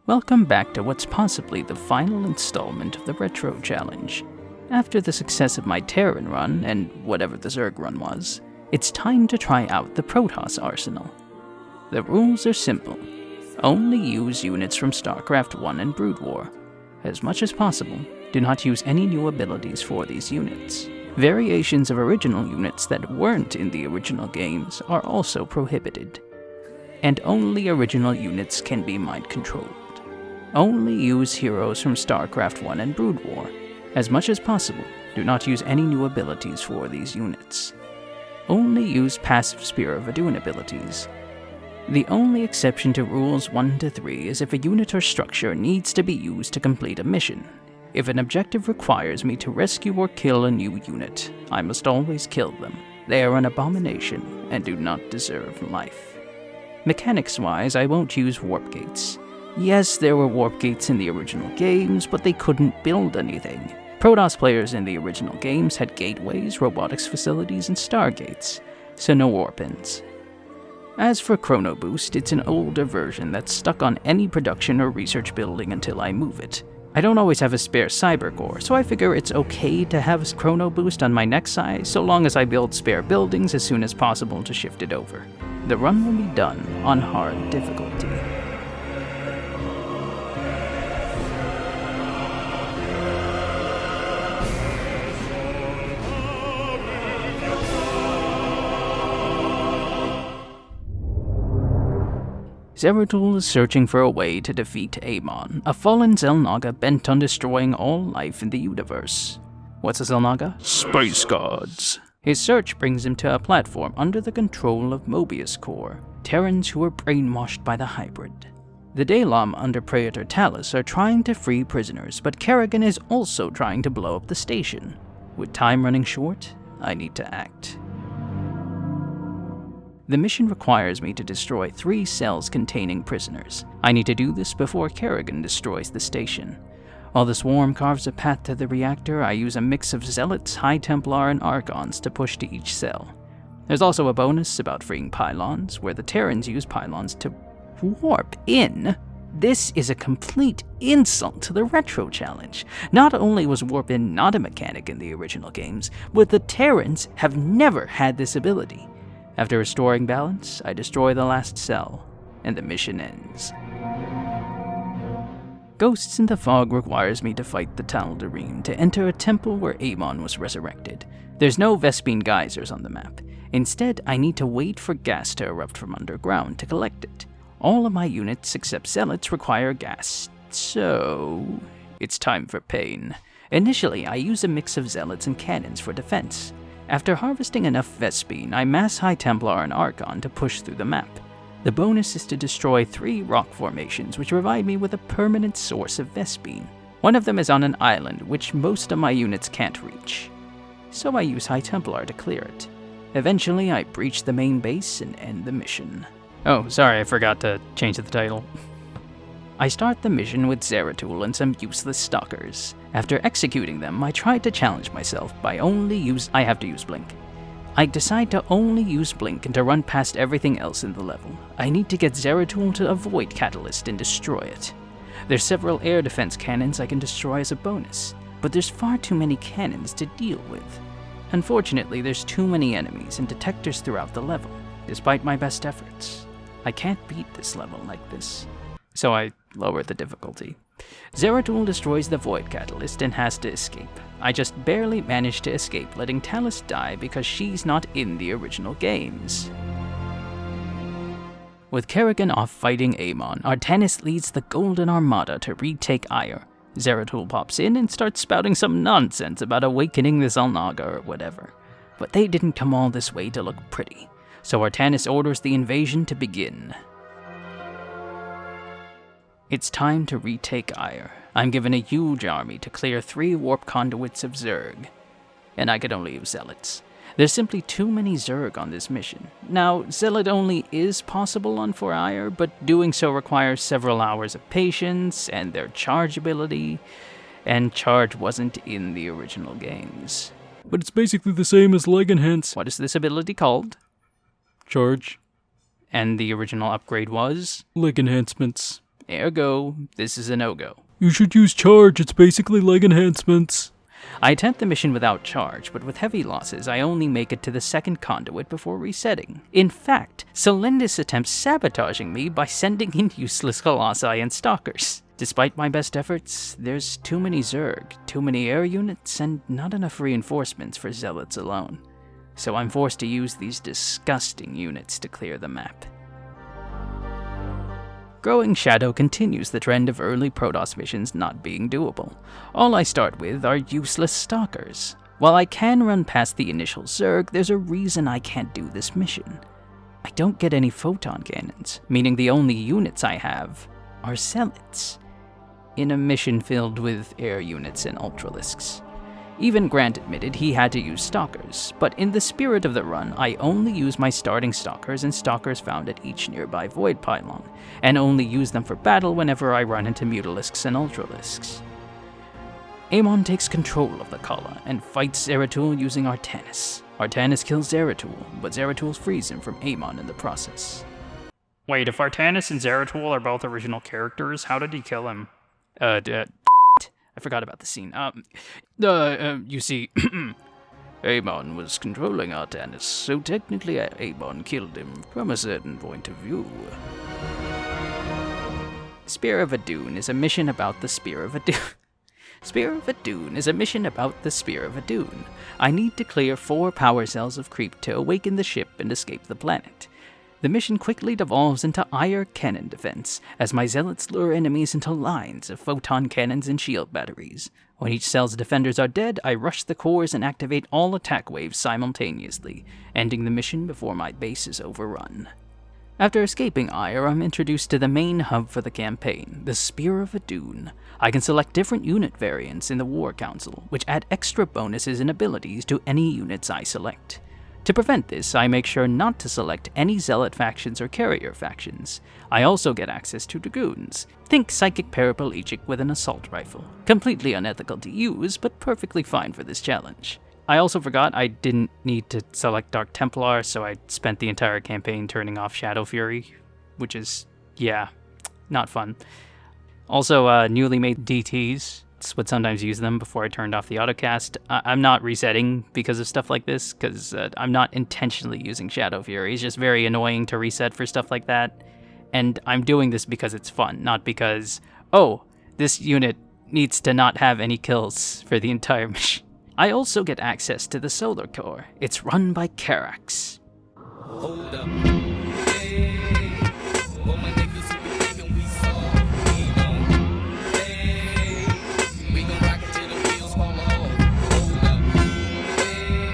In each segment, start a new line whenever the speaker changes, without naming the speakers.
Welcome back to what's possibly the final installment of the Retro Challenge. After the success of my Terran run, and whatever the Zerg run was, it's time to try out the Protoss arsenal. The rules are simple. Only use units from Starcraft 1 and Brood War. As much as possible, do not use any new abilities for these units. Variations of original units that weren't in the original games are also prohibited. And only original units can be mind-controlled. Only use heroes from Starcraft 1 and Brood War. As much as possible, do not use any new abilities for these units. Only use passive Spear of Adun abilities. The only exception to rules 1 to 3 is if a unit or structure needs to be used to complete a mission. If an objective requires me to rescue or kill a new unit, I must always kill them. They are an abomination and do not deserve life. Mechanics-wise, I won't use warp gates. Yes, there were warp gates in the original games, but they couldn't build anything. Protoss players in the original games had gateways, robotics facilities, and stargates, so no warp-ins. As for Chrono Boost, it's an older version that's stuck on any production or research building until I move it. I don't always have a spare cyber core, so I figure it's okay to have Chrono Boost on my next size, so long as I build spare buildings as soon as possible to shift it over. The run will be done on hard difficulty. Zeratul is searching for a way to defeat Amon, a fallen Xel'Naga bent on destroying all life in the universe. What's a Xel'Naga? Space gods. His search brings him to a platform under the control of Mobius Corps, Terrans who were brainwashed by the hybrid. The Dalam under Praetor Talus are trying to free prisoners, but Kerrigan is also trying to blow up the station. With time running short, I need to act. The mission requires me to destroy 3 cells containing prisoners. I need to do this before Kerrigan destroys the station. While the swarm carves a path to the reactor, I use a mix of Zealots, High Templar, and Archons to push to each cell. There's also a bonus about freeing pylons, where the Terrans use pylons to warp in. This is a complete insult to the Retro Challenge. Not only was warp in not a mechanic in the original games, but the Terrans have never had this ability. After restoring balance, I destroy the last cell, and the mission ends. Ghosts in the Fog requires me to fight the Taldarim to enter a temple where Amon was resurrected. There's no Vespene geysers on the map. Instead, I need to wait for gas to erupt from underground to collect it. All of my units except Zealots require gas, so it's time for pain. Initially, I use a mix of Zealots and cannons for defense. After harvesting enough Vespene, I mass High Templar and Archon to push through the map. The bonus is to destroy 3 rock formations, which provide me with a permanent source of Vespene. One of them is on an island, which most of my units can't reach. So I use High Templar to clear it. Eventually, I breach the main base and end the mission. Oh, sorry, I forgot to change the title. I start the mission with Zeratul and some useless stalkers. After executing them, I try to challenge myself by I have to use Blink. I decide to only use Blink and to run past everything else in the level. I need to get Zeratul to avoid Catalyst and destroy it. There's several air defense cannons I can destroy as a bonus, but there's far too many cannons to deal with. Unfortunately, there's too many enemies and detectors throughout the level, despite my best efforts. I can't beat this level like this, so I lower the difficulty. Zeratul destroys the Void Catalyst and has to escape. I just barely managed to escape, letting Talus die because she's not in the original games. With Kerrigan off fighting Amon, Artanis leads the Golden Armada to retake Aiur. Zeratul pops in and starts spouting some nonsense about awakening the Xel'Naga or whatever. But they didn't come all this way to look pretty, so Artanis orders the invasion to begin. It's time to retake Aiur. I'm given a huge army to clear 3 warp conduits of Zerg, and I could only use Zealots. There's simply too many Zerg on this mission. Now, Zealot only is possible on 4 Aiur, but doing so requires several hours of patience and their charge ability, and charge wasn't in the original games.
But it's basically the same as Leg Enhance.
What is this ability called?
Charge.
And the original upgrade was?
Leg Enhancements.
Ergo, this is a no-go.
You should use charge, it's basically leg enhancements.
I attempt the mission without charge, but with heavy losses, I only make it to the second conduit before resetting. In fact, Solendis attempts sabotaging me by sending in useless Colossi and Stalkers. Despite my best efforts, there's too many Zerg, too many air units, and not enough reinforcements for Zealots alone. So I'm forced to use these disgusting units to clear the map. Growing Shadow continues the trend of early Protoss missions not being doable. All I start with are useless Stalkers. While I can run past the initial Zerg, there's a reason I can't do this mission. I don't get any photon cannons, meaning the only units I have are Zealots, in a mission filled with air units and Ultralisks. Even Grant admitted he had to use Stalkers, but in the spirit of the run, I only use my starting Stalkers and Stalkers found at each nearby Void Pylon, and only use them for battle whenever I run into Mutalisks and Ultralisks. Amon takes control of the Khala and fights Zeratul using Artanis. Artanis kills Zeratul, but Zeratul frees him from Amon in the process.
Wait, if Artanis and Zeratul are both original characters, how did he kill him?
I forgot about the scene. You see,
Amon was controlling Artanis, so technically Amon killed him from a certain point of view.
Spear of Adun is a mission about the Spear of Adun. Spear of Adun is a mission about the Spear of Adun. I need to clear 4 power cells of creep to awaken the ship and escape the planet. The mission quickly devolves into Aiur cannon defense, as my Zealots lure enemies into lines of photon cannons and shield batteries. When each cell's defenders are dead, I rush the cores and activate all attack waves simultaneously, ending the mission before my base is overrun. After escaping Aiur, I'm introduced to the main hub for the campaign, the Spear of Adun. I can select different unit variants in the War Council, which add extra bonuses and abilities to any units I select. To prevent this, I make sure not to select any Zealot factions or Carrier factions. I also get access to Dragoons. Think Psychic Paraplegic with an assault rifle. Completely unethical to use, but perfectly fine for this challenge. I also forgot I didn't need to select Dark Templar, so I spent the entire campaign turning off Shadow Fury, which is, yeah, not fun. Also, newly made DTs. Would sometimes use them before I turned off the autocast. I'm not resetting because of stuff like this, because I'm not intentionally using Shadow Fury. It's just very annoying to reset for stuff like that. And I'm doing this because it's fun, not because, oh, this unit needs to not have any kills for the entire mission. I also get access to the Solar Core. It's run by Karax.
Hold up. Hey, well, my niggas who be thinking we saw, we gon' rock it till the wheels fall off. Hold up.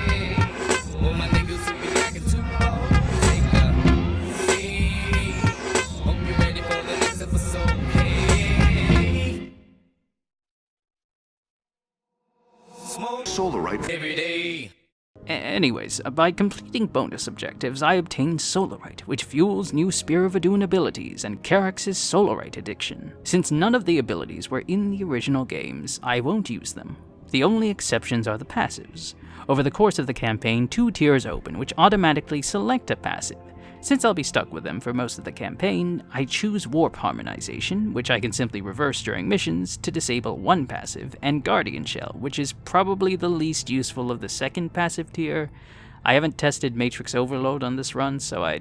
Hey, well, my niggas who be rocking too hard. Take a seat. Hope you're ready for the next episode. Hey. Smoke solarite every day.
Anyways, by completing bonus objectives, I obtained Solarite, which fuels new Spear of Adun abilities and Karax's Solarite addiction. Since none of the abilities were in the original games, I won't use them. The only exceptions are the passives. Over the course of the campaign, 2 tiers open, which automatically select a passive. Since I'll be stuck with them for most of the campaign, I choose Warp Harmonization, which I can simply reverse during missions, to disable 1 passive, and Guardian Shell, which is probably the least useful of the second passive tier. I haven't tested Matrix Overload on this run, so I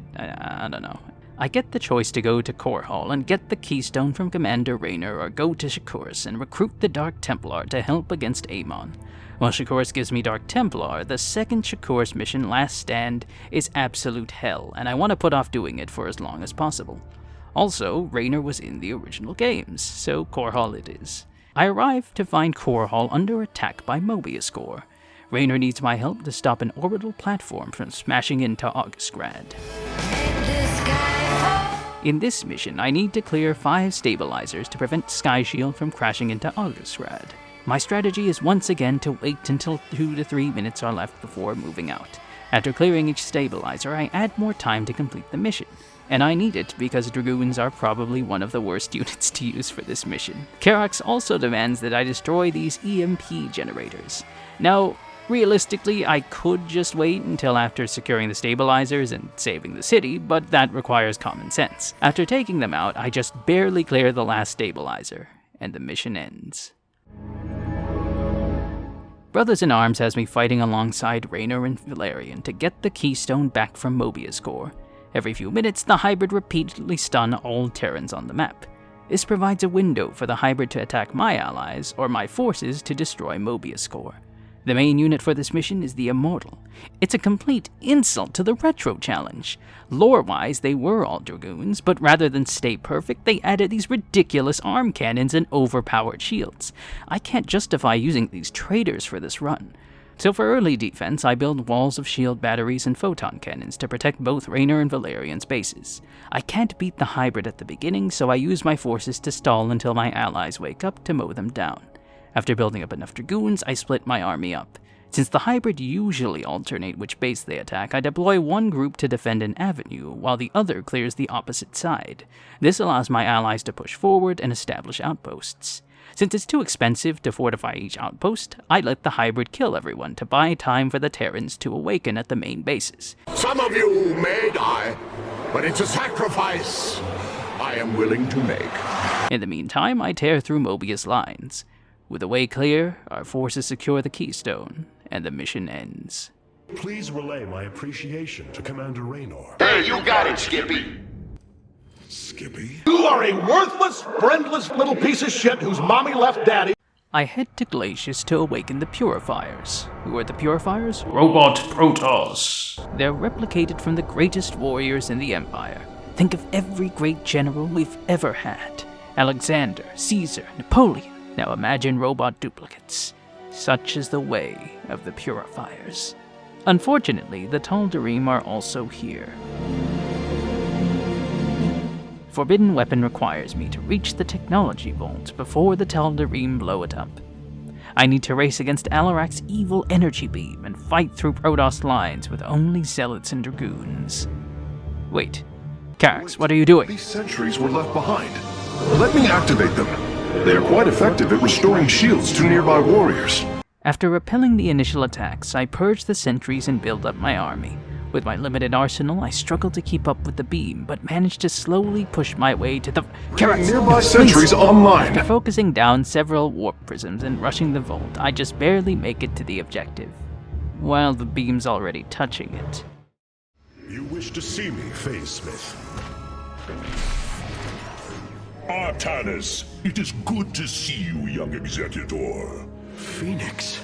don't know. I get the choice to go to Core Hall and get the Keystone from Commander Raynor, or go to Shakuris and recruit the Dark Templar to help against Amon. While Shakuris gives me Dark Templar, the second Shakuris mission, Last Stand, is absolute hell, and I want to put off doing it for as long as possible. Also, Raynor was in the original games, so Core Hall it is. I arrive to find Core Hall under attack by Mobius Core. Raynor needs my help to stop an orbital platform from smashing into Augustgrad. In this mission, I need to clear 5 stabilizers to prevent Sky Shield from crashing into Augustgrad. My strategy is once again to wait until 2 to 3 minutes are left before moving out. After clearing each stabilizer, I add more time to complete the mission. And I need it because Dragoons are probably one of the worst units to use for this mission. Karax also demands that I destroy these EMP generators. Now, Realistically, I could just wait until after securing the stabilizers and saving the city, but that requires common sense. After taking them out, I just barely clear the last stabilizer, and the mission ends. Brothers in Arms has me fighting alongside Raynor and Valerian to get the keystone back from Mobius Core. Every few minutes, the hybrid repeatedly stun all Terrans on the map. This provides a window for the hybrid to attack my allies, or my forces to destroy Mobius Core. The main unit for this mission is the Immortal. It's a complete insult to the Retro challenge. Lore-wise, they were all Dragoons, but rather than stay perfect, they added these ridiculous arm cannons and overpowered shields. I can't justify using these traitors for this run. So for early defense, I build walls of shield batteries and photon cannons to protect both Raynor and Valerian's bases. I can't beat the hybrid at the beginning, so I use my forces to stall until my allies wake up to mow them down. After building up enough Dragoons, I split my army up. Since the hybrid usually alternate which base they attack, I deploy one group to defend an avenue, while the other clears the opposite side. This allows my allies to push forward and establish outposts. Since it's too expensive to fortify each outpost, I let the hybrid kill everyone to buy time for the Terrans to awaken at the main bases.
Some of you may die, but it's a sacrifice I am willing to make.
In the meantime, I tear through Mobius lines. With the way clear, our forces secure the keystone, and the mission ends.
Please relay my appreciation to Commander Raynor.
Hey, you got it, Skippy.
Skippy?
You are a worthless, friendless little piece of shit whose mommy left daddy.
I head to Glacius to awaken the Purifiers. Who are the Purifiers?
Robot Protoss.
They're replicated from the greatest warriors in the Empire. Think of every great general we've ever had. Alexander, Caesar, Napoleon. Now imagine robot duplicates. Such is the way of the Purifiers. Unfortunately, the Taldarim are also here. Forbidden Weapon requires me to reach the technology vault before the Taldarim blow it up. I need to race against Alarak's evil energy beam and fight through Protoss lines with only Zealots and Dragoons. Wait, Carax, what are you doing?
These sentries were left behind. Let me activate them. They are quite effective at restoring shields to nearby warriors.
After repelling the initial attacks, I purge the sentries and build up my army. With my limited arsenal, I struggle to keep up with the beam, but manage to slowly push my way to the...
Nearby sentries online.
After focusing down several warp prisms and rushing the vault, I just barely make it to the objective, while the beam's already touching it.
You wish to see me, Phase Smith?
Artanis, it is good to see you, young Executor.
Phoenix?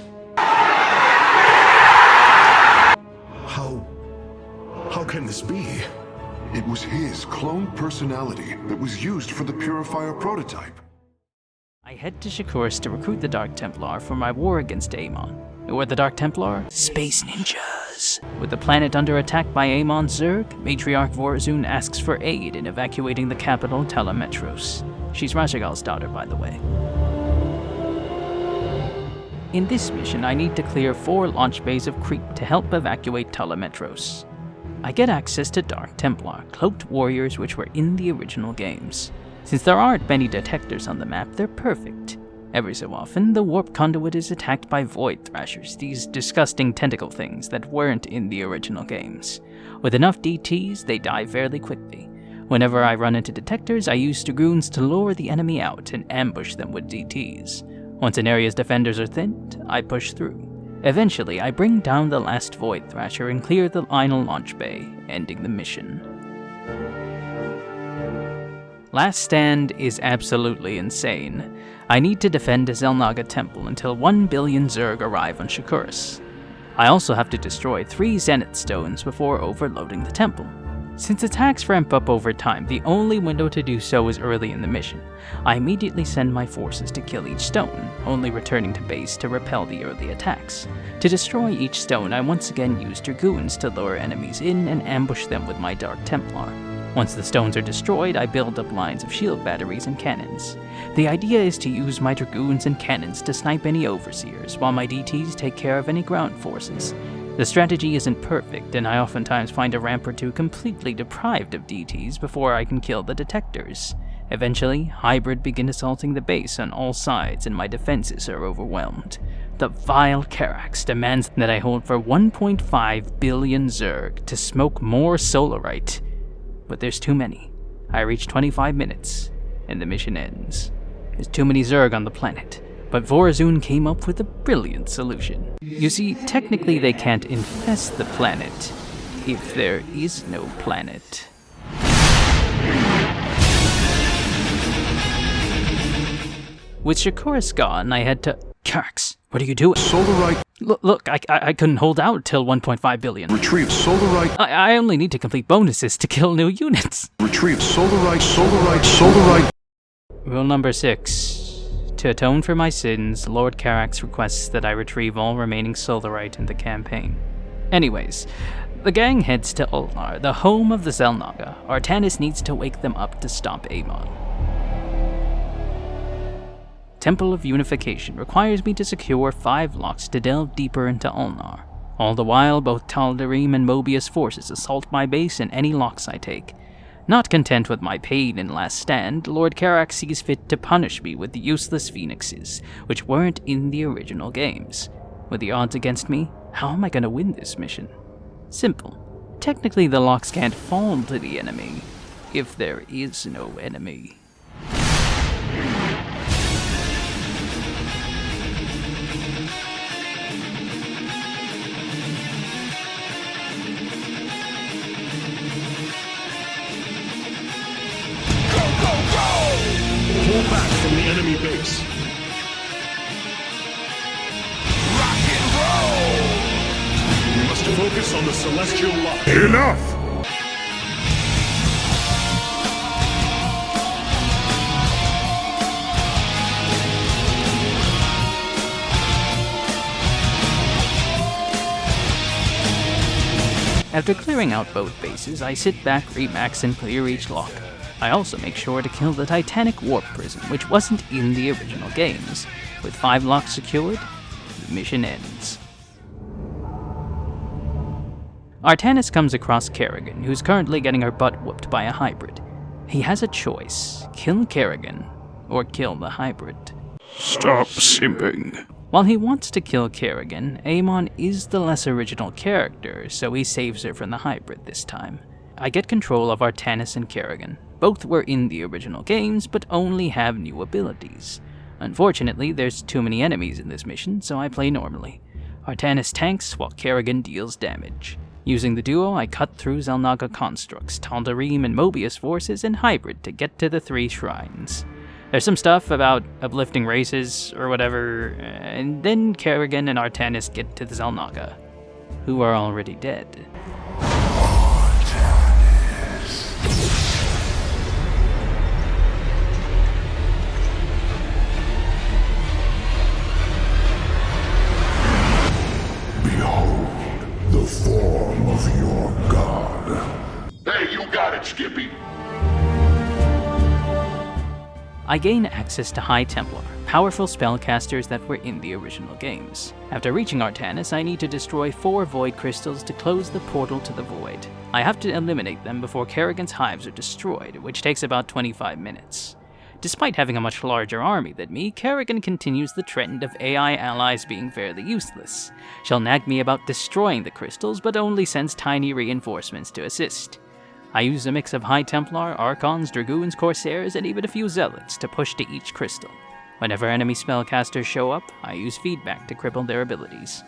How can this be?
It was his cloned personality that was used for the Purifier prototype.
I head to Shakuris to recruit the Dark Templar for my war against Amon. Who are the Dark Templar? Space ninjas. With the planet under attack by Amon's Zerg, Matriarch Vorazun asks for aid in evacuating the capital Telemetros. She's Rajagal's daughter, by the way. In this mission, I need to clear 4 launch bays of creep to help evacuate Telemetros. I get access to Dark Templar, cloaked warriors which were in the original games. Since there aren't many detectors on the map, they're perfect. Every so often, the warp conduit is attacked by void thrashers, these disgusting tentacle things that weren't in the original games. With enough DTs, they die fairly quickly. Whenever I run into detectors, I use Dragoons to lure the enemy out and ambush them with DTs. Once an area's defenders are thinned, I push through. Eventually, I bring down the last Void Thrasher and clear the final launch bay, ending the mission. Last Stand is absolutely insane. I need to defend Zelnaga Temple until 1 billion Zerg arrive on Shakuris. I also have to destroy 3 Zenith Stones before overloading the temple. Since attacks ramp up over time, the only window to do so is early in the mission. I immediately send my forces to kill each stone, only returning to base to repel the early attacks. To destroy each stone, I once again use Dragoons to lure enemies in and ambush them with my Dark Templar. Once the stones are destroyed, I build up lines of shield batteries and cannons. The idea is to use my Dragoons and cannons to snipe any overseers, while my DTs take care of any ground forces. The strategy isn't perfect, and I oftentimes find a ramp or two completely deprived of DTs before I can kill the detectors. Eventually, Hybrid begin assaulting the base on all sides and my defenses are overwhelmed. The vile Carax demands that I hold for 1.5 billion Zerg to smoke more solarite. But there's too many. I reach 25 minutes, and the mission ends. There's too many Zerg on the planet, but Vorazun came up with a brilliant solution. You see, technically they can't infest the planet, if there is no planet. With Shakuras gone, I had to... Carax, what are you doing?
Solarite.
Look, I couldn't hold out till 1.5 billion.
Retrieve solarite.
I only need to complete bonuses to kill new units.
Retrieve solarite.
Rule number 6. To atone for my sins, Lord Carax requests that I retrieve all remaining solarite in the campaign. Anyways, the gang heads to Ulnar, the home of the Xel'Naga. Artanis needs to wake them up to stop Amon. Temple of Unification requires me to secure 5 locks to delve deeper into Ulnar. All the while, both Taldarim and Mobius forces assault my base and any locks I take. Not content with my pain in Last Stand, Lord Carax sees fit to punish me with the useless phoenixes, which weren't in the original games. With the odds against me, how am I going to win this mission? Simple. Technically, the locks can't fall to the enemy, if there is no enemy.
Pull back from the enemy base. Rock and roll! We must focus on the celestial lock.
Enough!
After clearing out both bases, I sit back, remax, and clear each lock. I also make sure to kill the Titanic Warp Prison, which wasn't in the original games. With 5 locks secured, the mission ends. Artanis comes across Kerrigan, who's currently getting her butt whooped by a hybrid. He has a choice: kill Kerrigan, or kill the hybrid.
Stop simping.
While he wants to kill Kerrigan, Amon is the less original character, so he saves her from the hybrid this time. I get control of Artanis and Kerrigan. Both were in the original games, but only have new abilities. Unfortunately, there's too many enemies in this mission, so I play normally. Artanis tanks while Kerrigan deals damage. Using the duo, I cut through Xel'Naga constructs, Taldarim and Mobius forces, and hybrid to get to the 3 shrines. There's some stuff about uplifting races or whatever, and then Kerrigan and Artanis get to the Xel'Naga, who are already dead.
Behold the form of your god.
Hey, you got it, Skippy.
I gain access to High Templar, powerful spellcasters that were in the original games. After reaching Artanis, I need to destroy 4 void crystals to close the portal to the void. I have to eliminate them before Kerrigan's hives are destroyed, which takes about 25 minutes. Despite having a much larger army than me, Kerrigan continues the trend of AI allies being fairly useless. She'll nag me about destroying the crystals, but only sends tiny reinforcements to assist. I use a mix of High Templar, Archons, Dragoons, Corsairs, and even a few Zealots to push to each crystal. Whenever enemy spellcasters show up, I use feedback to cripple their abilities.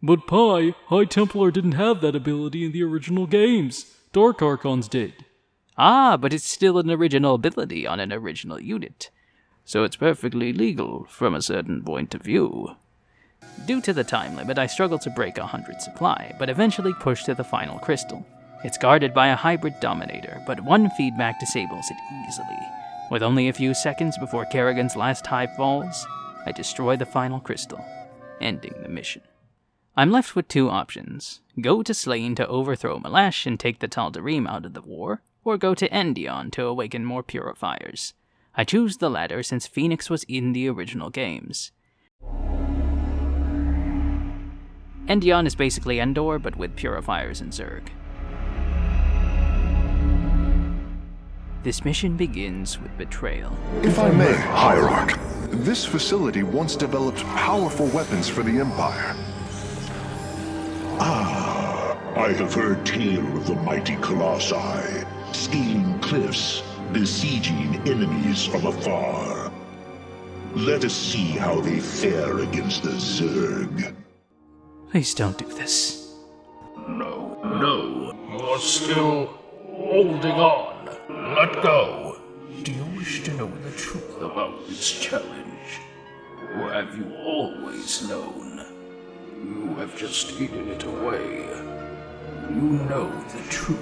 But Pi, High Templar didn't have that ability in the original games. Dark Archons did.
Ah, but it's still an original ability on an original unit.
So it's perfectly legal from a certain point of view.
Due to the time limit, I struggle to break 100 supply, but eventually push to the final crystal. It's guarded by a hybrid dominator, but 1 feedback disables it easily. With only a few seconds before Kerrigan's last hive falls, I destroy the final crystal, ending the mission. I'm left with 2 options: go to Slain to overthrow Malash and take the Taldarim out of the war, or go to Endion to awaken more purifiers. I choose the latter since Phoenix was in the original games. Endion is basically Endor, but with purifiers and Zerg. This mission begins with betrayal.
If I may, Hierarch, This facility once developed powerful weapons for the Empire.
I have heard tale of the mighty Colossi, scaling cliffs, besieging enemies from afar. Let us see how they fare against the Zerg.
Please don't do this.
No, you're still holding on. Let go.
Do you wish to know the truth about this challenge? Or have you always known? You have just hidden it away. You know the truth.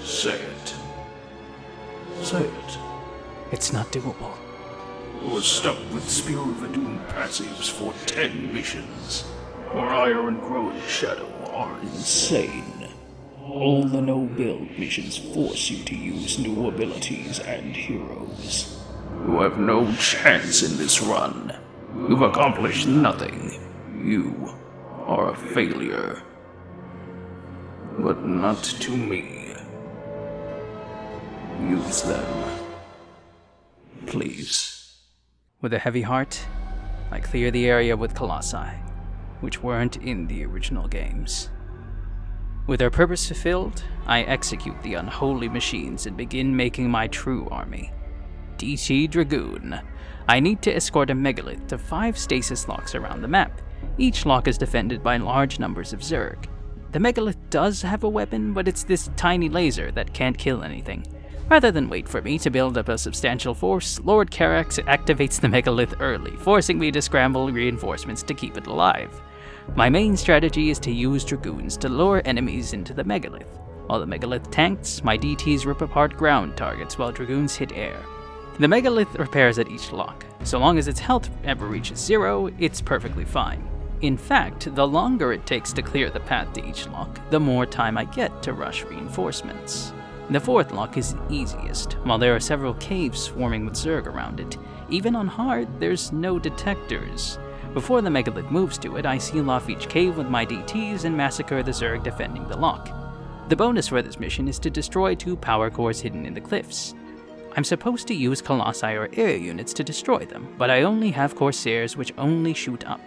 Say it. Say it.
It's not doable.
You were stuck with Spear of Adun passives for 10 missions. Your Aiur and Growing Shadow are insane. All the no-build missions force you to use new abilities and heroes. You have no chance in this run. You've accomplished nothing. You are a failure. But not to me. Use them. Please.
With a heavy heart, I clear the area with Colossi, which weren't in the original games. With their purpose fulfilled, I execute the unholy machines and begin making my true army. DT Dragoon. I need to escort a megalith to 5 stasis locks around the map. Each lock is defended by large numbers of Zerg. The megalith does have a weapon, but it's this tiny laser that can't kill anything. Rather than wait for me to build up a substantial force, Lord Karax activates the megalith early, forcing me to scramble reinforcements to keep it alive. My main strategy is to use Dragoons to lure enemies into the megalith. While the megalith tanks, my DTs rip apart ground targets while Dragoons hit air. The megalith repairs at each lock. So long as its health ever reaches 0, it's perfectly fine. In fact, the longer it takes to clear the path to each lock, the more time I get to rush reinforcements. The 4th lock is the easiest, while there are several caves swarming with Zerg around it. Even on hard, there's no detectors. Before the megalith moves to it, I seal off each cave with my DTs and massacre the Zerg defending the lock. The bonus for this mission is to destroy 2 power cores hidden in the cliffs. I'm supposed to use Colossi or air units to destroy them, but I only have Corsairs which only shoot up.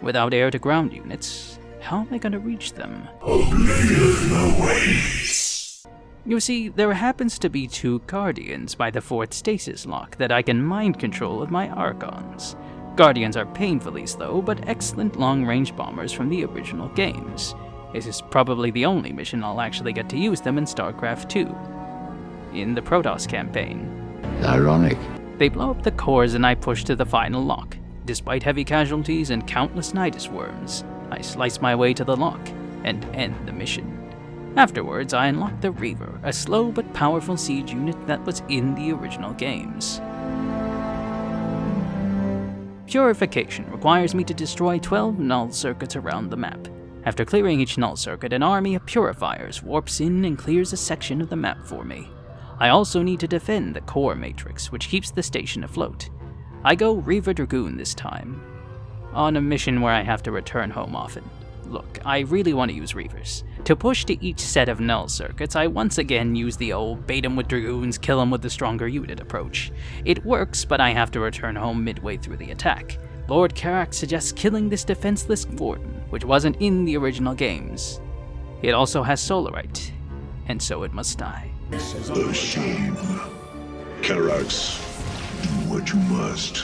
Without air-to-ground units, how am I going to reach them?
Oblivion awaits.
You see, there happens to be 2 Guardians by the 4th stasis lock that I can mind control with my Archons. Guardians are painfully slow, but excellent long-range bombers from the original games. This is probably the only mission I'll actually get to use them in Starcraft 2. In the Protoss campaign.
Ironic.
They blow up the cores and I push to the final lock. Despite heavy casualties and countless Nidus worms, I slice my way to the lock and end the mission. Afterwards, I unlock the Reaver, a slow but powerful siege unit that was in the original games. Purification requires me to destroy 12 null circuits around the map. After clearing each null circuit, an army of purifiers warps in and clears a section of the map for me. I also need to defend the core matrix, which keeps the station afloat. I go Reaver Dragoon this time, on a mission where I have to return home often. Look, I really want to use Reavers. To push to each set of null circuits, I once again use the old bait 'em with Dragoons, kill 'em with the stronger unit approach. It works, but I have to return home midway through the attack. Lord Karax suggests killing this defenseless Warden, which wasn't in the original games. It also has solarite, and so it must die.
A shame. Karax, do what you must.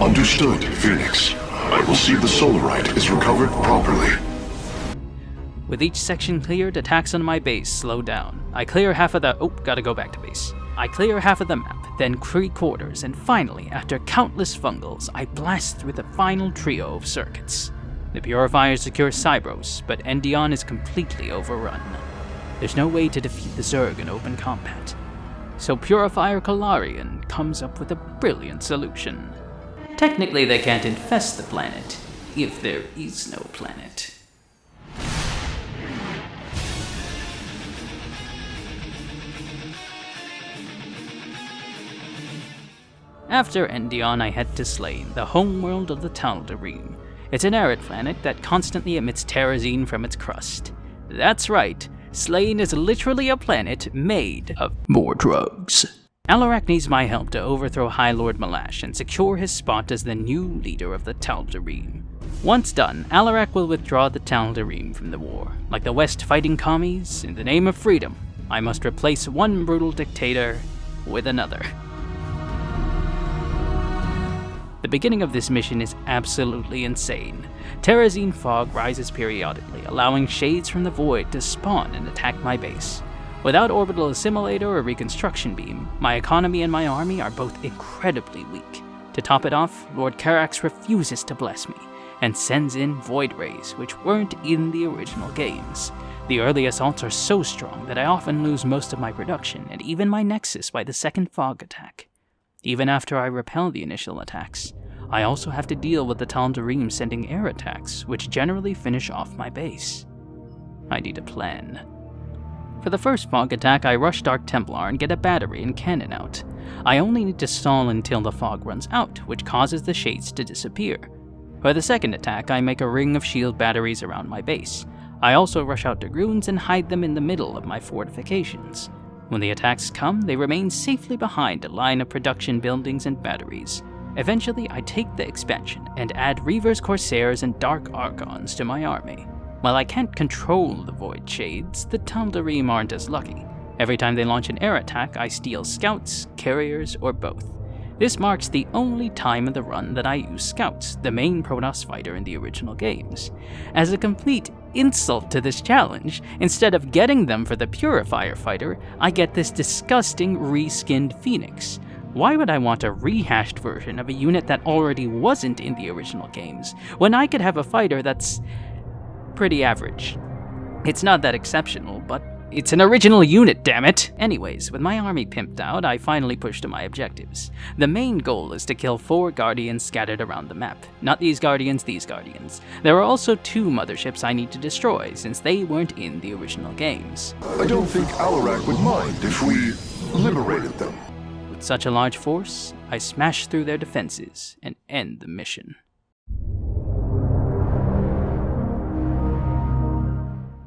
Understood, Phoenix. I will see the solarite is recovered properly.
With each section cleared, attacks on my base slow down. I clear half of the— gotta go back to base. I clear half of the map, then 3/4, and finally, after countless fungals, I blast through the final trio of circuits. The Purifiers secure Cybros, but Endion is completely overrun. There's no way to defeat the Zerg in open combat. So Purifier Kalarian comes up with a brilliant solution. Technically, they can't infest the planet, if there is no planet. After Endion, I head to Slane, the homeworld of the Taldarim. It's an arid planet that constantly emits terrazine from its crust. That's right, Slane is literally a planet made of more drugs. Alarak needs my help to overthrow High Lord Malash and secure his spot as the new leader of the Taldarim. Once done, Alarak will withdraw the Taldarim from the war. Like the West fighting commies, in the name of freedom, I must replace one brutal dictator with another. The beginning of this mission is absolutely insane. Terrazine fog rises periodically, allowing shades from the void to spawn and attack my base. Without orbital assimilator or reconstruction beam, my economy and my army are both incredibly weak. To top it off, Lord Karax refuses to bless me, and sends in void rays, which weren't in the original games. The early assaults are so strong that I often lose most of my production, and even my nexus by the second fog attack. Even after I repel the initial attacks, I also have to deal with the Taldarim sending air attacks, which generally finish off my base. I need a plan. For the first fog attack, I rush Dark Templar and get a battery and cannon out. I only need to stall until the fog runs out, which causes the shades to disappear. For the second attack, I make a ring of shield batteries around my base. I also rush out Dragoons and hide them in the middle of my fortifications. When the attacks come, they remain safely behind a line of production buildings and batteries. Eventually, I take the expansion and add Reavers, Corsairs, and Dark Archons to my army. While I can't control the Void Shades, the Taldarim aren't as lucky. Every time they launch an air attack, I steal Scouts, Carriers, or both. This marks the only time in the run that I use Scouts, the main Protoss fighter in the original games. As a complete insult to this challenge, instead of getting them for the Purifier fighter, I get this disgusting reskinned Phoenix. Why would I want a rehashed version of a unit that already wasn't in the original games, when I could have a fighter that's pretty average? It's not that exceptional, but it's an original unit, damn it! Anyways, with my army pimped out, I finally push to my objectives. The main goal is to kill 4 Guardians scattered around the map. Not these Guardians, these Guardians. There are also 2 motherships I need to destroy, since they weren't in the original games.
I don't think Alarak would mind if we liberated them.
With such a large force, I smash through their defenses and end the mission.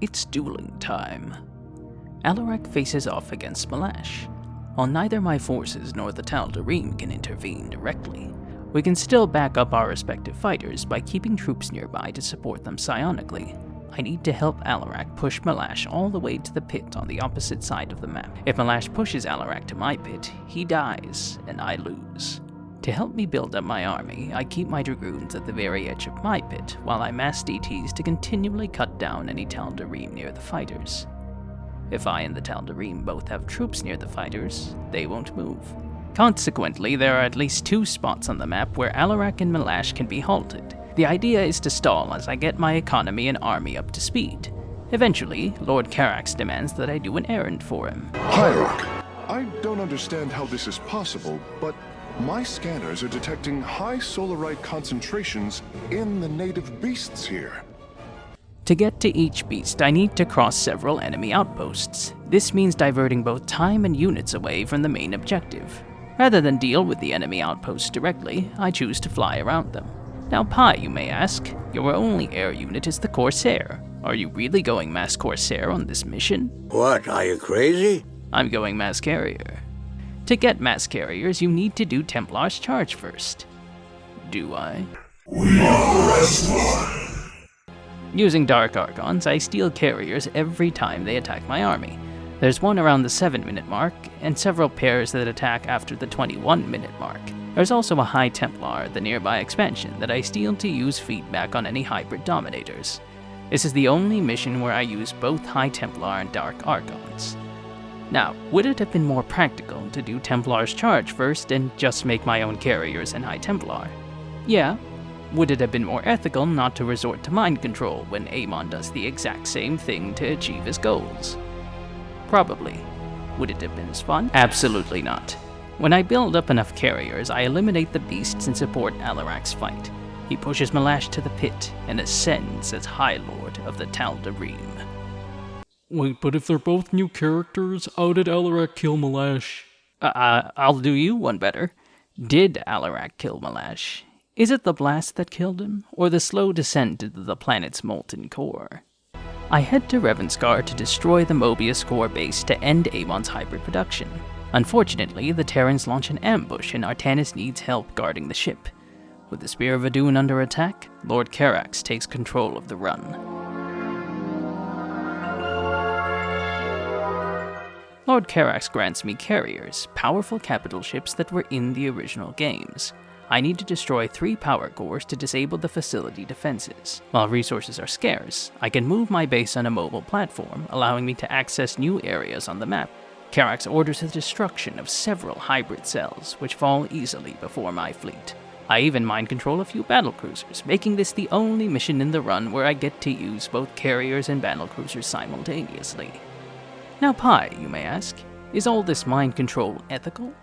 It's dueling time. Alarak faces off against Malash. While neither my forces nor the Taldarim can intervene directly, we can still back up our respective fighters by keeping troops nearby to support them psionically. I need to help Alarak push Malash all the way to the pit on the opposite side of the map. If Malash pushes Alarak to my pit, he dies, and I lose. To help me build up my army, I keep my Dragoons at the very edge of my pit, while I mass DTs to continually cut down any Taldarim near the fighters. If I and the Taldarim both have troops near the fighters, they won't move. Consequently, there are at least 2 spots on the map where Alarak and Malash can be halted. The idea is to stall as I get my economy and army up to speed. Eventually, Lord Karax demands that I do an errand for him.
Hierarch, I don't understand how this is possible, but my scanners are detecting high solarite concentrations in the native beasts here.
To get to each beast, I need to cross several enemy outposts. This means diverting both time and units away from the main objective. Rather than deal with the enemy outposts directly, I choose to fly around them. Now Pi, you may ask, your only air unit is the Corsair. Are you really going mass Corsair on this mission?
What, are you crazy?
I'm going mass Carrier. To get mass Carriers, you need to do Templar's charge first. Do I?
We are the rest one.
Using Dark Archons, I steal Carriers every time they attack my army. There's one around the 7-minute mark, and several pairs that attack after the 21-minute mark. There's also a High Templar at the nearby expansion that I steal to use feedback on any hybrid dominators. This is the only mission where I use both High Templar and Dark Archons. Now, would it have been more practical to do Templar's charge first and just make my own Carriers and High Templar? Yeah. Would it have been more ethical not to resort to mind control when Amon does the exact same thing to achieve his goals? Probably. Would it have been as fun? Absolutely not. When I build up enough Carriers, I eliminate the beasts and support Alarak's fight. He pushes Malash to the pit and ascends as High Lord of the Taldarim.
Wait, but if they're both new characters, how did Alarak kill Malash?
I'll do you one better. Did Alarak kill Malash? Is it the blast that killed him, or the slow descent into the planet's molten core? I head to Revanskar to destroy the Mobius core base to end Amon's hybrid production. Unfortunately, the Terrans launch an ambush and Artanis needs help guarding the ship. With the Spear of Adun under attack, Lord Karax takes control of the run. Lord Karax grants me carriers, powerful capital ships that were in the original games. I need to destroy 3 power cores to disable the facility defenses. While resources are scarce, I can move my base on a mobile platform, allowing me to access new areas on the map. Karax orders the destruction of several hybrid cells, which fall easily before my fleet. I even mind control a few battlecruisers, making this the only mission in the run where I get to use both carriers and battlecruisers simultaneously. Now Pi, you may ask, is all this mind control ethical?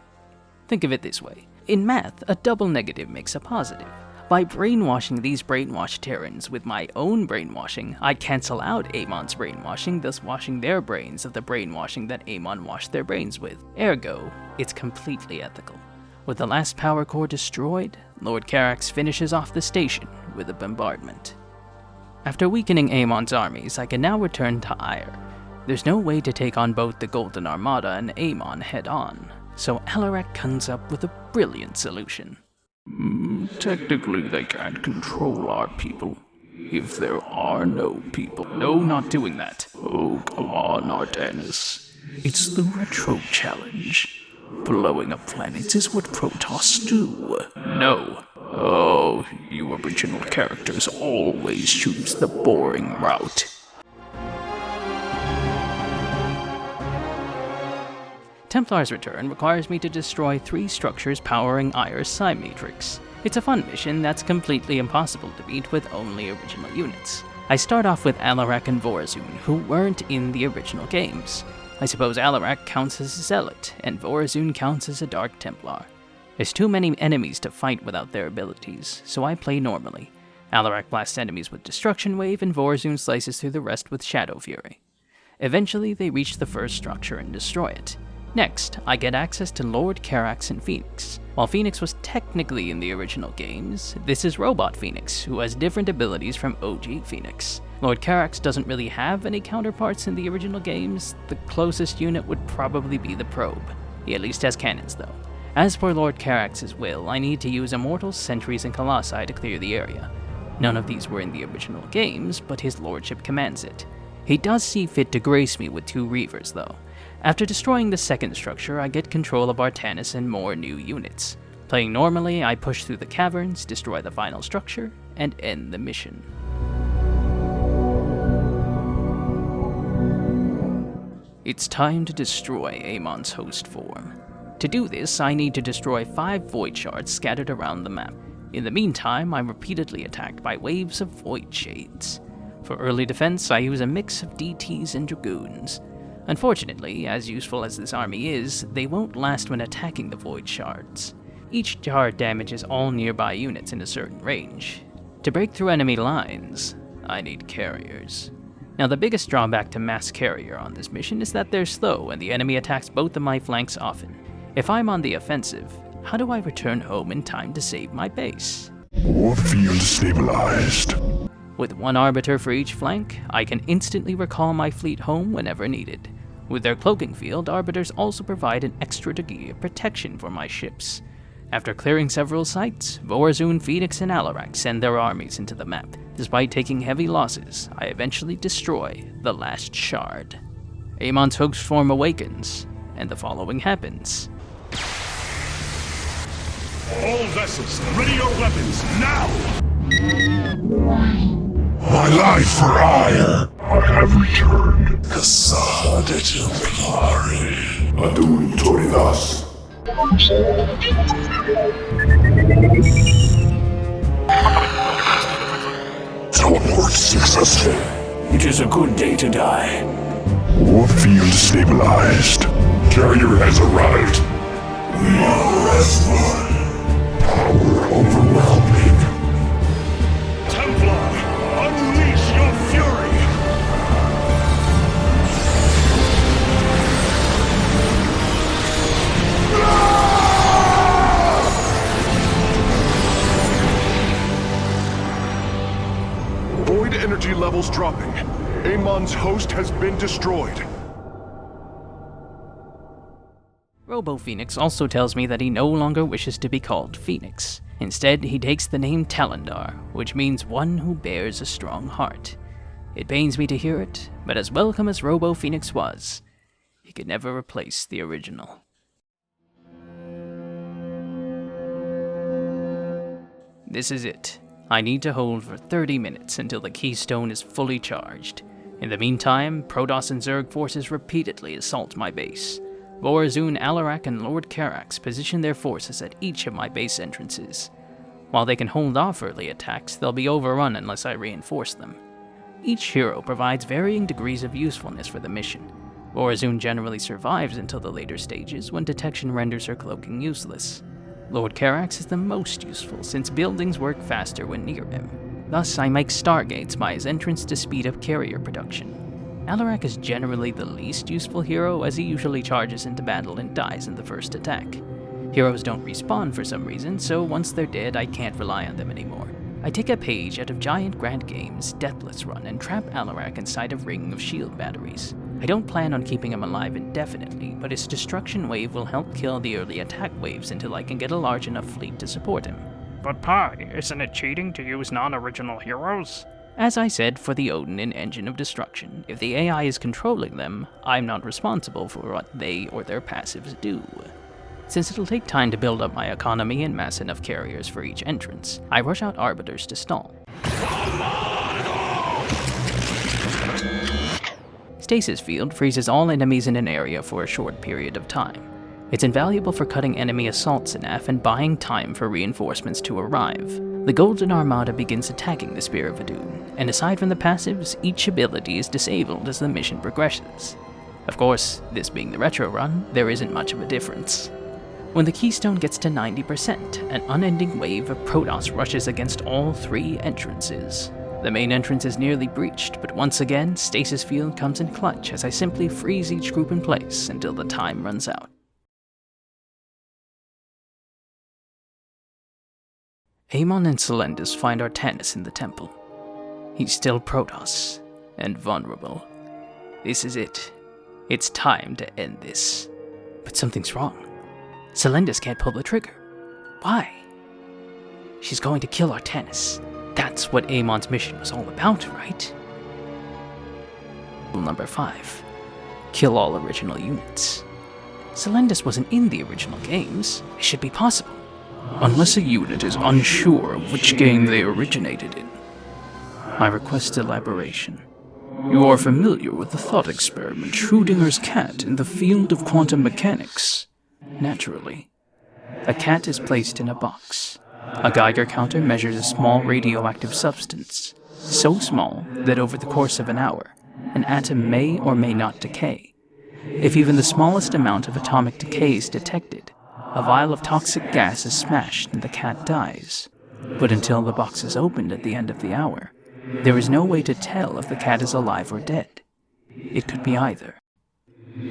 Think of it this way. In math, a double negative makes a positive. By brainwashing these brainwashed Terrans with my own brainwashing, I cancel out Amon's brainwashing, thus washing their brains of the brainwashing that Amon washed their brains with. Ergo, it's completely ethical. With the last power core destroyed, Lord Karax finishes off the station with a bombardment. After weakening Amon's armies, I can now return to Aiur. There's no way to take on both the Golden Armada and Amon head-on, so Alarak comes up with a brilliant solution.
Technically, they can't control our people. If there are no people.
No, not doing that.
Oh, come on, Artanis. It's the Retro Challenge. Blowing up planets is what Protoss do.
No.
Oh, you original characters always choose the boring route.
Templar's return requires me to destroy 3 structures powering Aiur's Psi Matrix. It's a fun mission that's completely impossible to beat with only original units. I start off with Alarak and Vorazun, who weren't in the original games. I suppose Alarak counts as a Zealot, and Vorazun counts as a Dark Templar. There's too many enemies to fight without their abilities, so I play normally. Alarak blasts enemies with Destruction Wave, and Vorazun slices through the rest with Shadow Fury. Eventually, they reach the first structure and destroy it. Next, I get access to Lord Karax and Phoenix. While Phoenix was technically in the original games, this is Robot Phoenix, who has different abilities from OG Phoenix. Lord Karax doesn't really have any counterparts in the original games. The closest unit would probably be the Probe. He at least has cannons though. As for Lord Karax's will, I need to use Immortals, Sentries, and Colossi to clear the area. None of these were in the original games, but his lordship commands it. He does see fit to grace me with 2 Reavers though. After destroying the second structure, I get control of Artanis and more new units. Playing normally, I push through the caverns, destroy the final structure, and end the mission. It's time to destroy Amon's host form. To do this, I need to destroy 5 void shards scattered around the map. In the meantime, I'm repeatedly attacked by waves of void shades. For early defense, I use a mix of DTs and Dragoons. Unfortunately, as useful as this army is, they won't last when attacking the void shards. Each shard damages all nearby units in a certain range. To break through enemy lines, I need carriers. Now the biggest drawback to mass carrier on this mission is that they're slow and the enemy attacks both of my flanks often. If I'm on the offensive, how do I return home in time to save my base?
More field stabilized.
With 1 arbiter for each flank, I can instantly recall my fleet home whenever needed. With their cloaking field, arbiters also provide an extra degree of protection for my ships. After clearing several sites, Vorazun, Phoenix, and Alarak send their armies into the map. Despite taking heavy losses, I eventually destroy the last shard. Amon's host form awakens, and the following happens.
All vessels, ready your weapons, now!
My life for Aiur! I have returned. Cassade Templari. Adun Toridas. Teleport successful.
It is a good day to die.
More field stabilized. Carrier has arrived. We are as one. Power overwhelming.
Templar, unleash your fury!
Void energy levels dropping. Amon's host has been destroyed.
Robo-Phoenix also tells me that he no longer wishes to be called Phoenix. Instead, he takes the name Talendar, which means one who bears a strong heart. It pains me to hear it, but as welcome as Robo-Phoenix was, he could never replace the original. This is it. I need to hold for 30 minutes until the keystone is fully charged. In the meantime, Protoss and Zerg forces repeatedly assault my base. Vorazun, Alarak, and Lord Karax position their forces at each of my base entrances. While they can hold off early attacks, they'll be overrun unless I reinforce them. Each hero provides varying degrees of usefulness for the mission. Vorazun generally survives until the later stages, when detection renders her cloaking useless. Lord Karax is the most useful, since buildings work faster when near him. Thus, I make stargates by his entrance to speed up carrier production. Alarak is generally the least useful hero, as he usually charges into battle and dies in the first attack. Heroes don't respawn for some reason, so once they're dead, I can't rely on them anymore. I take a page out of Giant Grant Games' Deathless Run and trap Alarak inside a ring of shield batteries. I don't plan on keeping him alive indefinitely, but his destruction wave will help kill the early attack waves until I can get a large enough fleet to support him.
But Pi, isn't it cheating to use non-original heroes?
As I said for the Odin and Engine of Destruction, if the AI is controlling them, I'm not responsible for what they or their passives do. Since it'll take time to build up my economy and mass enough carriers for each entrance, I rush out Arbiters to stall. Stasis Field freezes all enemies in an area for a short period of time. It's invaluable for cutting enemy assaults in half and buying time for reinforcements to arrive. The Golden Armada begins attacking the Spear of Adun, and aside from the passives, each ability is disabled as the mission progresses. Of course, this being the retro run, there isn't much of a difference. When the keystone gets to 90%, an unending wave of Protoss rushes against all 3 entrances. The main entrance is nearly breached, but once again, Stasis Field comes in clutch as I simply freeze each group in place until the time runs out. Amon and Celendis find Artanis in the temple. He's still Protoss, and vulnerable. This is it. It's time to end this. But something's wrong. Celendis can't pull the trigger. Why? She's going to kill Artanis. That's what Amon's mission was all about, right? Rule number 5. Kill all original units. Celendis wasn't in the original games. It should be possible.
Unless a unit is unsure of which game they originated in. I request elaboration. You are familiar with the thought experiment Schrödinger's cat in the field of quantum mechanics. Naturally. A cat is placed in a box. A Geiger counter measures a small radioactive substance, so small that over the course of an hour, an atom may or may not decay. If even the smallest amount of atomic decay is detected, a vial of toxic gas is smashed and the cat dies. But until the box is opened at the end of the hour, there is no way to tell if the cat is alive or dead. It could be either.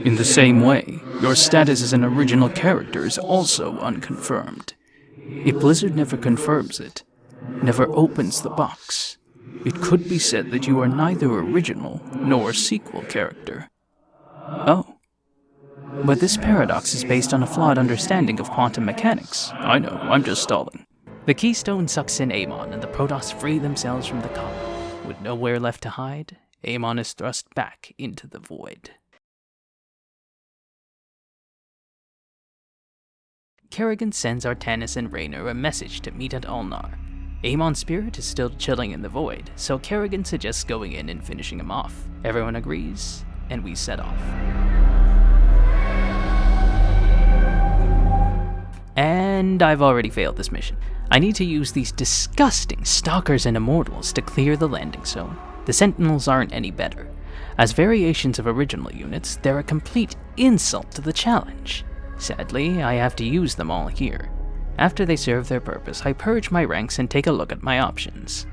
In the same way, your status as an original character is also unconfirmed. If Blizzard never confirms it, never opens the box, it could be said that you are neither original nor sequel character.
Oh. But this paradox is based on a flawed understanding of quantum mechanics.
I know, I'm just stalling.
The keystone sucks in Amon, and the Protoss free themselves from the Khala. With nowhere left to hide, Amon is thrust back into the void. Kerrigan sends Artanis and Raynor a message to meet at Ulnar. Amon's spirit is still chilling in the void, so Kerrigan suggests going in and finishing him off. Everyone agrees, and we set off. And I've already failed this mission. I need to use these disgusting Stalkers and Immortals to clear the landing zone. The Sentinels aren't any better. As variations of original units, they're a complete insult to the challenge. Sadly, I have to use them all here. After they serve their purpose, I purge my ranks and take a look at my options.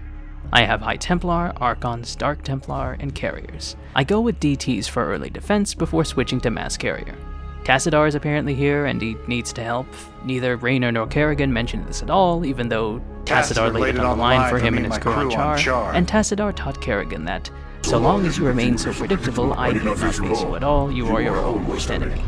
I have High Templar, Archons, Dark Templar, and Carriers. I go with DTs for early defense before switching to Mass Carrier. Tassadar is apparently here, and he needs to help. Neither Raynor nor Kerrigan mentioned this at all, even though Tassadar laid it on the line for him and his crew on Char, and Tassadar taught Kerrigan that, so long as you remain so predictable, I need not face you at all, you are your own worst enemy.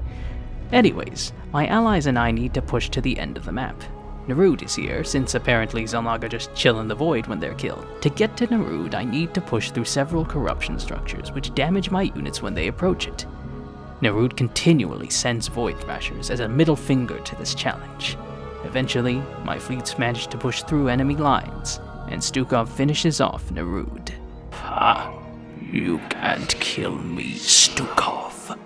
Anyways, my allies and I need to push to the end of the map. Narud is here, since apparently Xel'Naga just chill in the void when they're killed. To get to Narud, I need to push through several corruption structures, which damage my units when they approach it. Narud continually sends Void Thrashers as a middle finger to this challenge. Eventually, my fleets manage to push through enemy lines, and Stukov finishes off Narud.
Ha! You can't kill me, Stukov.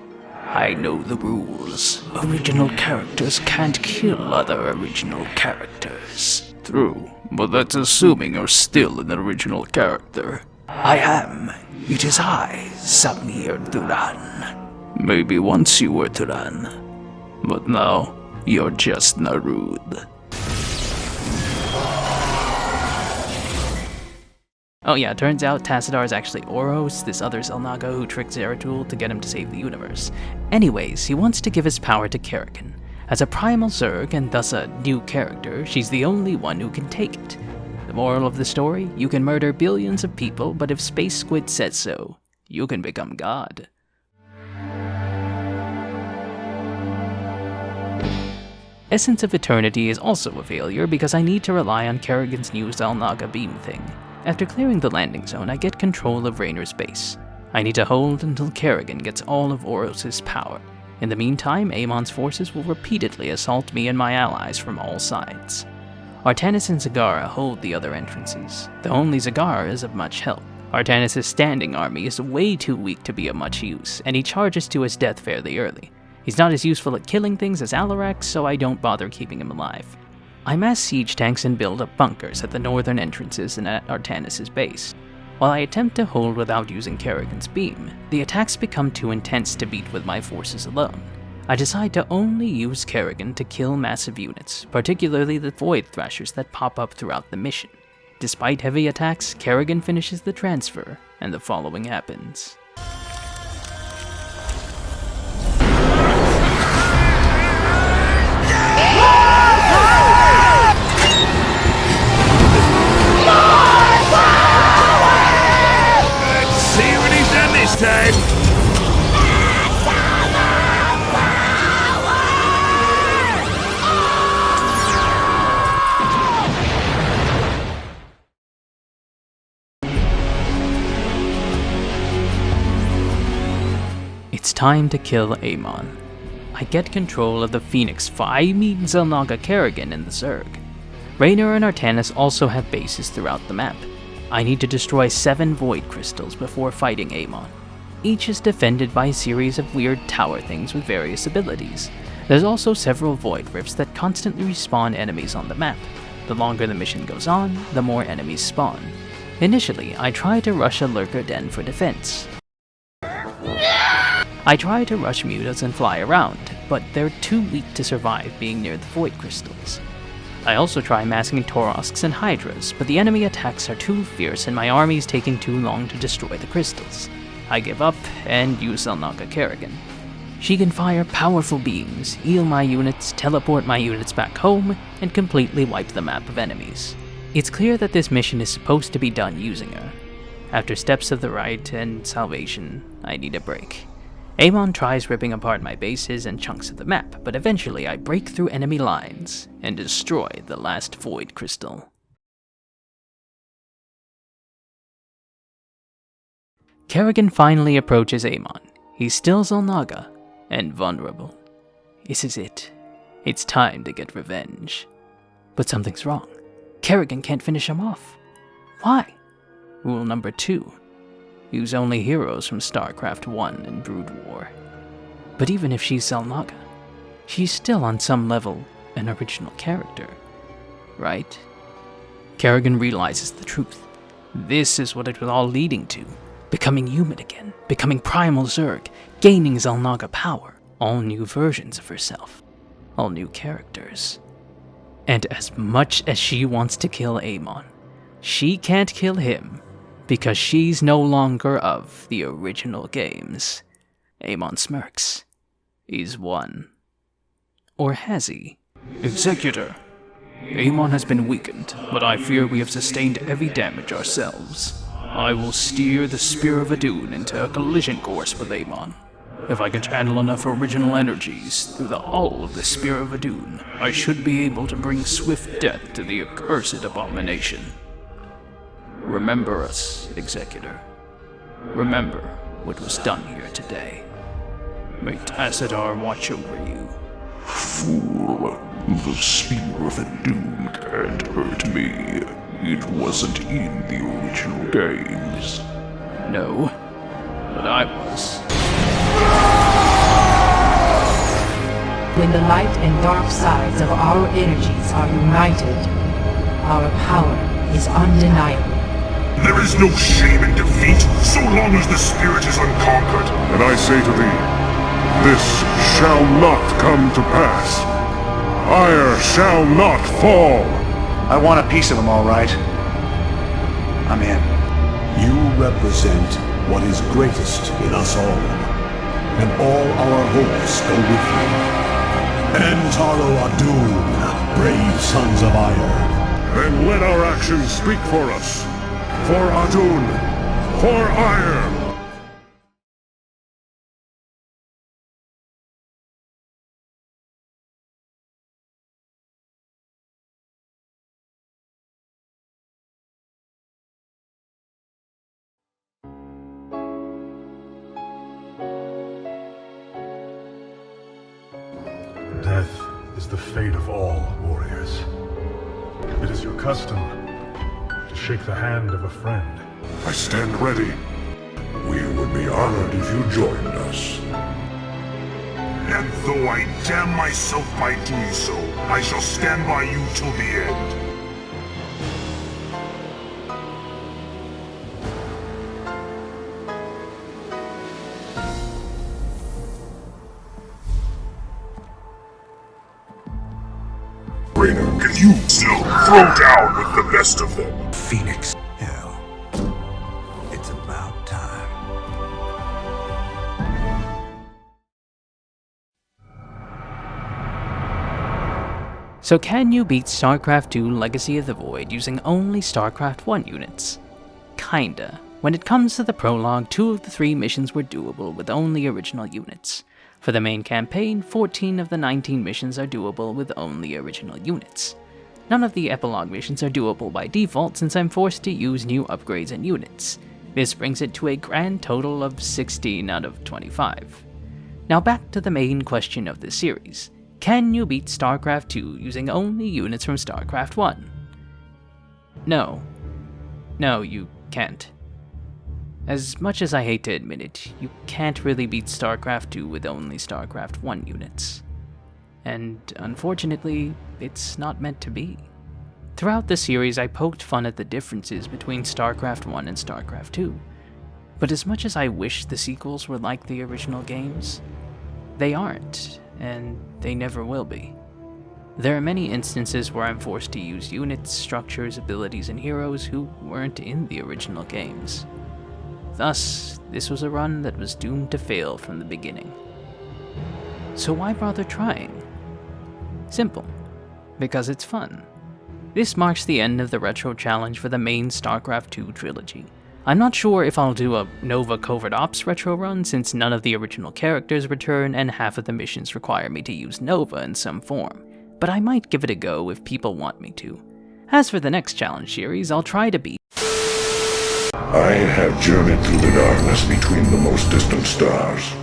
I know the rules. Original characters can't kill other original characters. True, but that's assuming you're still an original character. I am. It is I, Samir Duran. Maybe once you were Terran, but now you're just Narud.
Oh yeah, turns out Tassadar is actually Oros, this other Xel'Naga who tricked Zeratul to get him to save the universe. Anyways, he wants to give his power to Kerrigan. As a primal Zerg, and thus a new character, she's the only one who can take it. The moral of the story? You can murder billions of people, but if Space Squid says so, you can become God. Essence of Eternity is also a failure because I need to rely on Kerrigan's new Xel'Naga beam thing. After clearing the landing zone, I get control of Raynor's base. I need to hold until Kerrigan gets all of Oros' power. In the meantime, Amon's forces will repeatedly assault me and my allies from all sides. Artanis and Zagara hold the other entrances, though only Zagara is of much help. Artanis' standing army is way too weak to be of much use, and he charges to his death fairly early. He's not as useful at killing things as Alarak, so I don't bother keeping him alive. I mass siege tanks and build up bunkers at the northern entrances and at Artanis' base. While I attempt to hold without using Kerrigan's beam, the attacks become too intense to beat with my forces alone. I decide to only use Kerrigan to kill massive units, particularly the Void Thrashers that pop up throughout the mission. Despite heavy attacks, Kerrigan finishes the transfer, and the following happens.
Time.
It's time to kill Amon. I get control of the Phoenix Xel'Naga Kerrigan and the Zerg. Raynor and Artanis also have bases throughout the map. I need to destroy 7 Void Crystals before fighting Amon. Each is defended by a series of weird tower things with various abilities. There's also several Void Rifts that constantly respawn enemies on the map. The longer the mission goes on, the more enemies spawn. Initially, I try to rush a Lurker Den for defense. I try to rush Mutas and fly around, but they're too weak to survive being near the Void Crystals. I also try massing Torosks and Hydras, but the enemy attacks are too fierce and my army is taking too long to destroy the crystals. I give up and use Xel'Naga Kerrigan. She can fire powerful beams, heal my units, teleport my units back home, and completely wipe the map of enemies. It's clear that this mission is supposed to be done using her. After steps of the Rite and salvation, I need a break. Amon tries ripping apart my bases and chunks of the map, but eventually I break through enemy lines and destroy the last Void Crystal. Kerrigan finally approaches Amon. He's still Xel'Naga, and vulnerable. This is it. It's time to get revenge. But something's wrong. Kerrigan can't finish him off. Why? Rule number 2. Use only heroes from Starcraft 1 and Brood War. But even if she's Xel'Naga, she's still on some level an original character, right? Kerrigan realizes the truth. This is what it was all leading to. Becoming human again, becoming primal Zerg, gaining Xel'Naga power, all new versions of herself, all new characters. And as much as she wants to kill Amon, she can't kill him because she's no longer of the original games. Amon smirks. He's won. Or has he?
Executor, Amon has been weakened, but I fear we have sustained heavy damage ourselves. I will steer the Spear of Adun into a collision course with Amon. If I can channel enough original energies through the hull of the Spear of Adun, I should be able to bring swift death to the accursed abomination. Remember us, Executor. Remember what was done here today. May Tassadar watch over you.
Fool, the Spear of Adun can't hurt me. It wasn't in the original games.
No, but I was.
When the light and dark sides of our energies are united, our power is undeniable.
There is no shame in defeat, so long as the spirit is unconquered.
And I say to thee, this shall not come to pass. Aiur shall not fall.
I want a piece of them, all right. I'm in.
You represent what is greatest in us all, and all our hopes go with you. Entaro Adun, brave sons of Aiur.
Then let our actions speak for us. For Adun. For Aiur.
Death is the fate of all warriors. It is your custom to shake the hand of a friend.
I stand ready.
We would be honored if you joined us. And though I damn myself by doing so, I shall stand by you till the end. Raynor, can you still throw down with the best of them?
Phoenix. Hell. It's about time.
So can you beat Starcraft 2 Legacy of the Void using only Starcraft 1 units? Kinda. When it comes to the prologue, 2 of the 3 missions were doable with only original units. For the main campaign, 14 of the 19 missions are doable with only original units. None of the epilogue missions are doable by default since I'm forced to use new upgrades and units. This brings it to a grand total of 16 out of 25. Now back to the main question of this series. Can you beat StarCraft 2 using only units from StarCraft 1? No. No, you can't. As much as I hate to admit it, you can't really beat StarCraft 2 with only StarCraft 1 units. And unfortunately, it's not meant to be. Throughout the series, I poked fun at the differences between StarCraft 1 and StarCraft 2. But as much as I wish the sequels were like the original games, they aren't, and they never will be. There are many instances where I'm forced to use units, structures, abilities, and heroes who weren't in the original games. Thus, this was a run that was doomed to fail from the beginning. So why bother trying? Simple. Because it's fun. This marks the end of the Retro Challenge for the main StarCraft 2 trilogy. I'm not sure if I'll do a Nova Covert Ops Retro run since none of the original characters return and half of the missions require me to use Nova in some form, but I might give it a go if people want me to. As for the next challenge series, I'll try to beat
I have journeyed through the darkness between the most distant stars.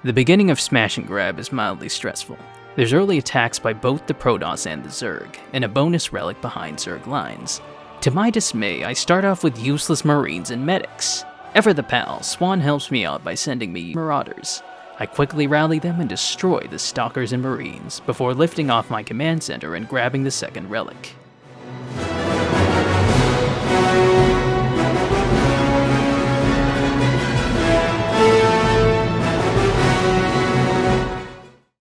The beginning of Smash and Grab is mildly stressful. There's early attacks by both the Protoss and the Zerg, and a bonus relic behind Zerg lines. To my dismay, I start off with useless Marines and medics. Ever the pal, Swan helps me out by sending me Marauders. I quickly rally them and destroy the Stalkers and Marines, before lifting off my command center and grabbing the second relic.